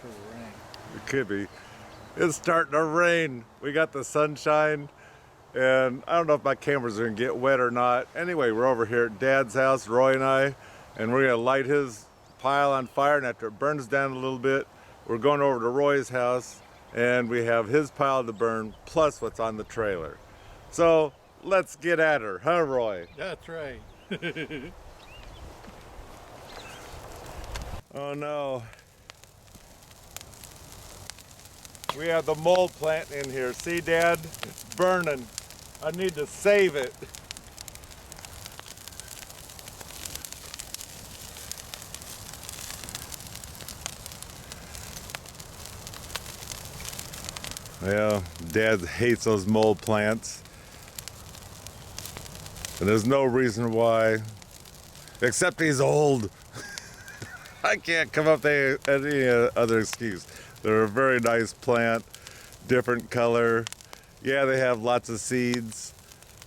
for the rain. It could be. It's starting to rain. We got the sunshine, and I don't know if my cameras are gonna get wet or not. Anyway, we're over here at Dad's house, Roy and I, and we're gonna light his pile on fire, and after it burns down a little bit, we're going over to Roy's house, and we have his pile to burn, plus what's on the trailer. So, let's get at her, huh, Roy? That's right. Oh no. We have the mold plant in here. See, Dad? It's burning. I need to save it. Yeah, Dad hates those mold plants. And there's no reason why, except he's old. I can't come up with any other excuse. They're a very nice plant, different color. Yeah, they have lots of seeds,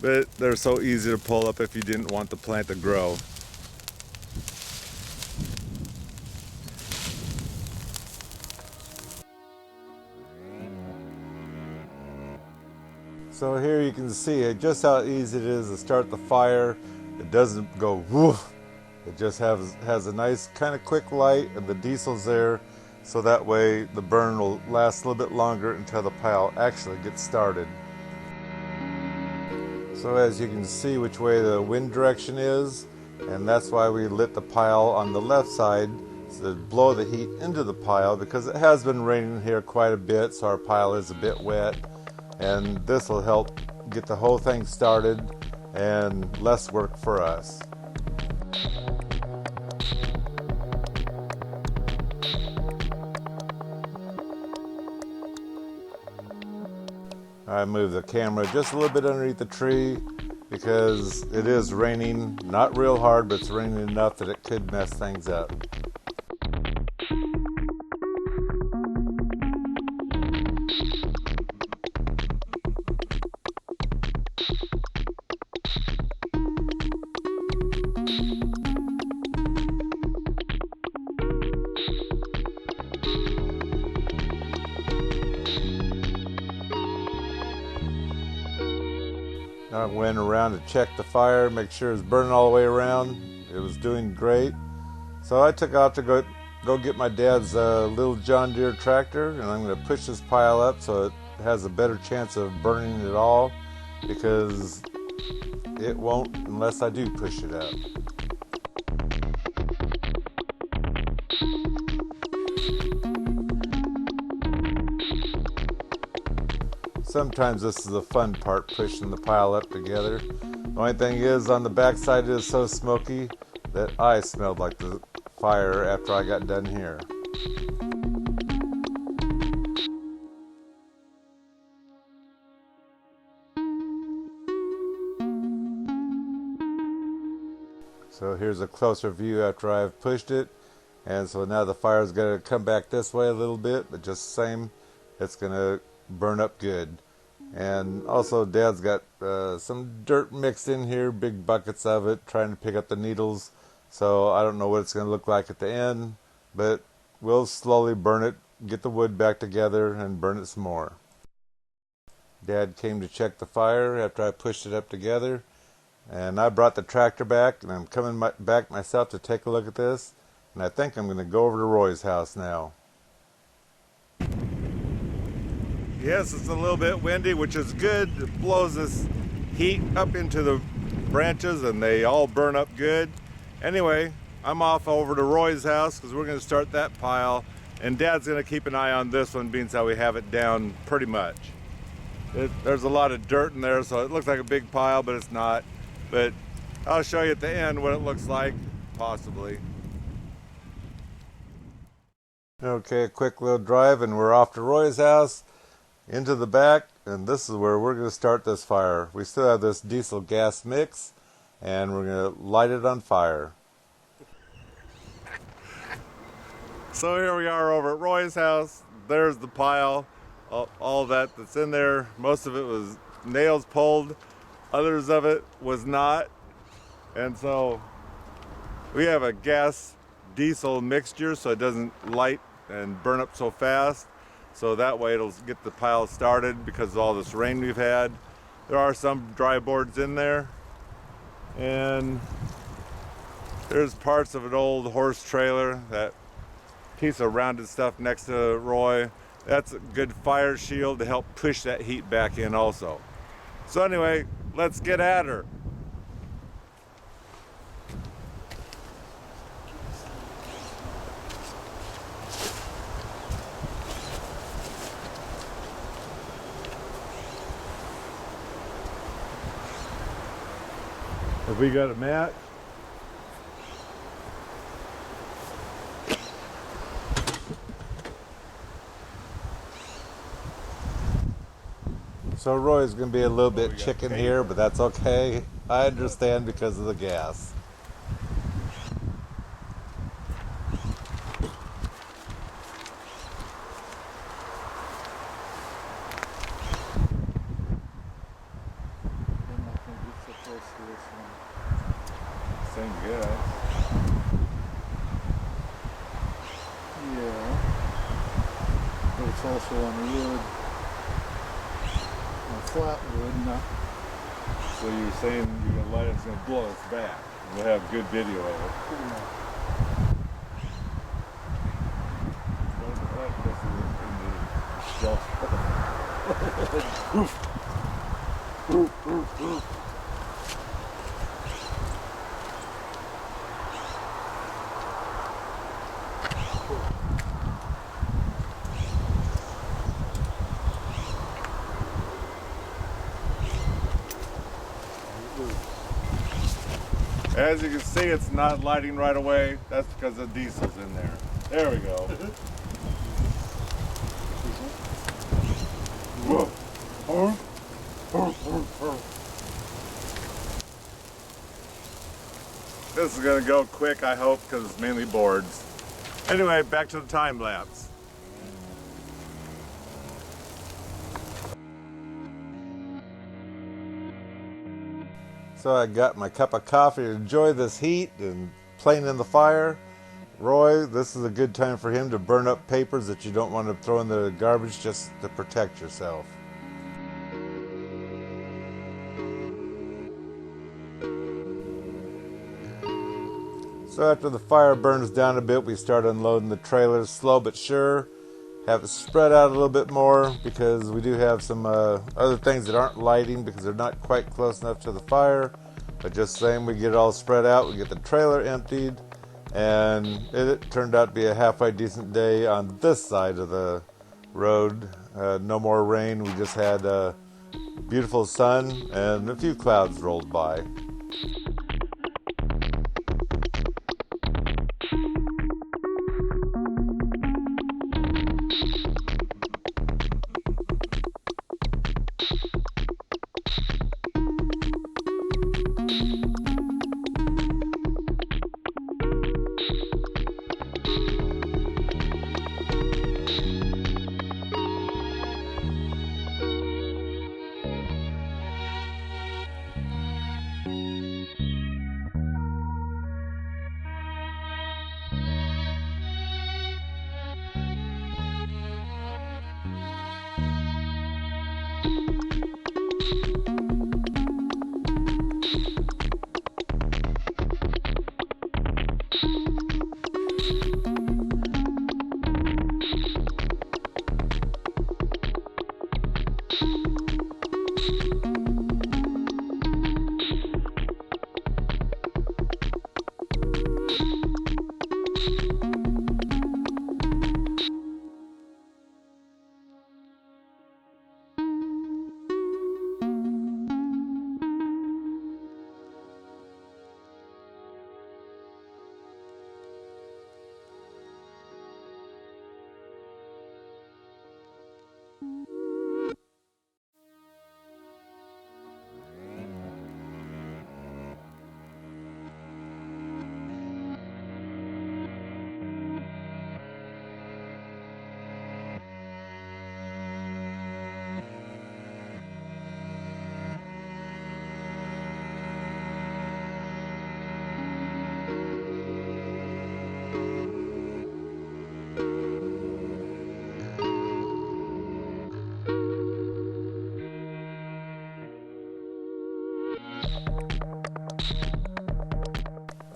but they're so easy to pull up if you didn't want the plant to grow. So here you can see just how easy it is to start the fire. It doesn't go woof. It just has a nice kind of quick light, and the diesel's there, so that way the burn will last a little bit longer until the pile actually gets started. So as you can see which way the wind direction is, and that's why we lit the pile on the left side, so to blow the heat into the pile, because it has been raining here quite a bit, so our pile is a bit wet, and this will help get the whole thing started and less work for us. I moved the camera just a little bit underneath the tree because it is raining, not real hard, but it's raining enough that it could mess things up. I went around to check the fire, make sure it's burning all the way around. It was doing great. So I took out to go get my dad's little John Deere tractor, and I'm going to push this pile up so it has a better chance of burning it all, because it won't unless I do push it up. Sometimes this is the fun part, pushing the pile up together. The only thing is, on the back side it is so smoky that I smelled like the fire after I got done here. So here's a closer view after I've pushed it. And so now the fire's going to come back this way a little bit, but just the same, it's going to burn up good. And also Dad's got some dirt mixed in here, big buckets of it, trying to pick up the needles. So I don't know what it's going to look like at the end, but we'll slowly burn it, get the wood back together, and burn it some more. Dad came to check the fire after I pushed it up together, and I brought the tractor back, and I'm coming back myself to take a look at this, and I think I'm going to go over to Roy's house now. Yes, it's a little bit windy, which is good. It blows this heat up into the branches and they all burn up good. Anyway, I'm off over to Roy's house because we're going to start that pile, and Dad's going to keep an eye on this one, being how we have it down pretty much. There's a lot of dirt in there, so it looks like a big pile, but it's not. But I'll show you at the end what it looks like, possibly. Okay, a quick little drive and we're off to Roy's house. Into the back, and this is where we're going to start this fire. We still have this diesel gas mix, and we're going to light it on fire. So here we are over at Roy's house. There's the pile, all that's in there. Most of it was nails pulled, others of it was not. And so we have a gas diesel mixture so it doesn't light and burn up so fast. So that way it'll get the pile started because of all this rain we've had. There are some dry boards in there, and there's parts of an old horse trailer, that piece of rounded stuff next to Roy. That's a good fire shield to help push that heat back in also. So anyway, let's get at her. Have we got a match? So Roy's going to be a little bit chicken here, but that's okay. I understand because of the gas. Same gas. Yeah, but it's also on wood. Flat wood, not. So you're saying you're gonna light it, it's gonna blow us back. We'll have good video of it. As you can see, it's not lighting right away. That's because the diesel's in there. There we go. This is gonna go quick, I hope, because it's mainly boards. Anyway, back to the time lapse. So I got my cup of coffee to enjoy this heat and playing in the fire. Roy, this is a good time for him to burn up papers that you don't want to throw in the garbage, just to protect yourself. So after the fire burns down a bit, we start unloading the trailers slow but sure. Have it spread out a little bit more because we do have some other things that aren't lighting because they're not quite close enough to the fire. But just saying, we get it all spread out, we get the trailer emptied, and it turned out to be a halfway decent day on this side of the road. No more rain, we just had beautiful sun and a few clouds rolled by.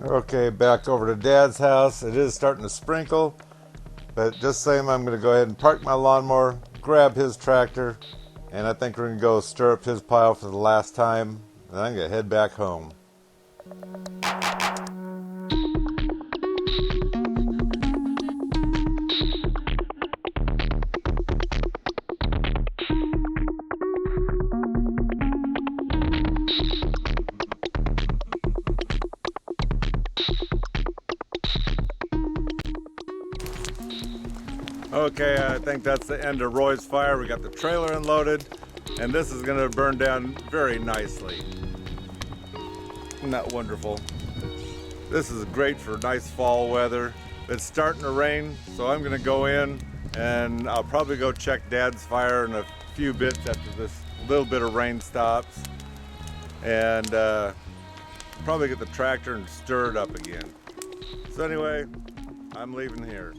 Okay, back over to Dad's house. It is starting to sprinkle, but just same, I'm going to go ahead and park my lawnmower, grab his tractor, and I think we're going to go stir up his pile for the last time, and I'm going to head back home. Okay, I think that's the end of Roy's fire. We got the trailer unloaded, and this is going to burn down very nicely. Isn't that wonderful? This is great for nice fall weather. It's starting to rain, so I'm going to go in and I'll probably go check Dad's fire in a few bits after this little bit of rain stops, and probably get the tractor and stir it up again. So anyway, I'm leaving here.